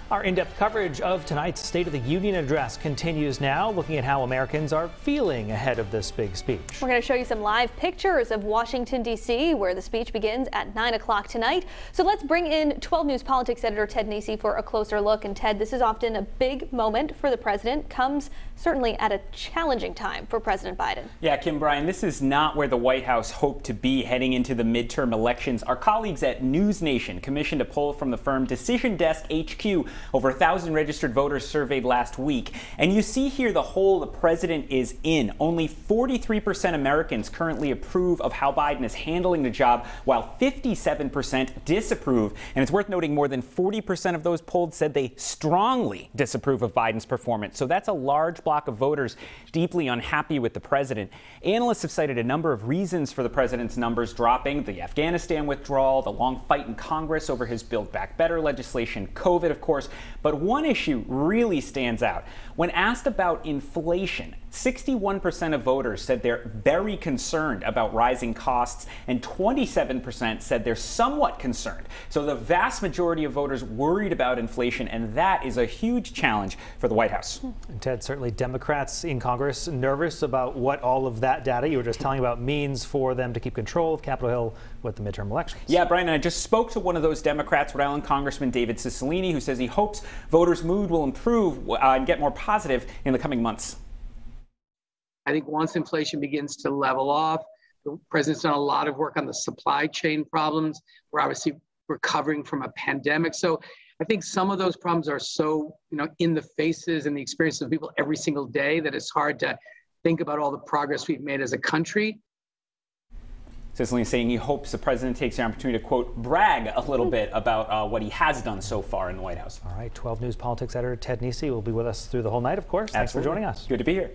Our in-depth coverage of tonight's State of the Union address continues now, looking at how Americans are feeling ahead of this big speech. We're going to show you some live pictures of Washington, D.C., where the speech begins at 9 o'clock tonight. So let's bring in 12 News Politics Editor Ted Nesi for a closer look. And Ted, this is often a big moment for the president, comes certainly at a challenging time for President Biden. Yeah, Kim, Brian, this is not where the White House hoped to be heading into the midterm elections. Our colleagues at News Nation commissioned a poll from the firm Decision Desk HQ. Over 1,000 registered voters surveyed last week. And you see here the hole the president is in. Only 43% Americans currently approve of how Biden is handling the job, while 57% disapprove. And it's worth noting more than 40% of those polled said they strongly disapprove of Biden's performance. So that's a large block of voters deeply unhappy with the president. Analysts have cited a number of reasons for the president's numbers dropping: the Afghanistan withdrawal, the long fight in Congress over his Build Back Better legislation, COVID, of course. But one issue really stands out. When asked about inflation, 61% of voters said they're very concerned about rising costs, and 27% said they're somewhat concerned. So the vast majority of voters worried about inflation, and that is a huge challenge for the White House. And Ted, certainly Democrats in Congress nervous about what all of that data you were just telling about means for them to keep control of Capitol Hill with the midterm elections. Yeah, Brian, and I just spoke to one of those Democrats, Rhode Island Congressman David Cicilline, who says he hopes voters' mood will improve and get more positive in the coming months. I think once inflation begins to level off, the president's done a lot of work on the supply chain problems. We're obviously recovering from a pandemic. So I think some of those problems are so, in the faces and the experiences of people every single day that it's hard to think about all the progress we've made as a country. Cicilline saying he hopes the president takes the opportunity to, quote, brag a little bit about what he has done so far in the White House. All right, 12 News Politics Editor Ted Nesi will be with us through the whole night, of course. Thanks for joining us. Good to be here.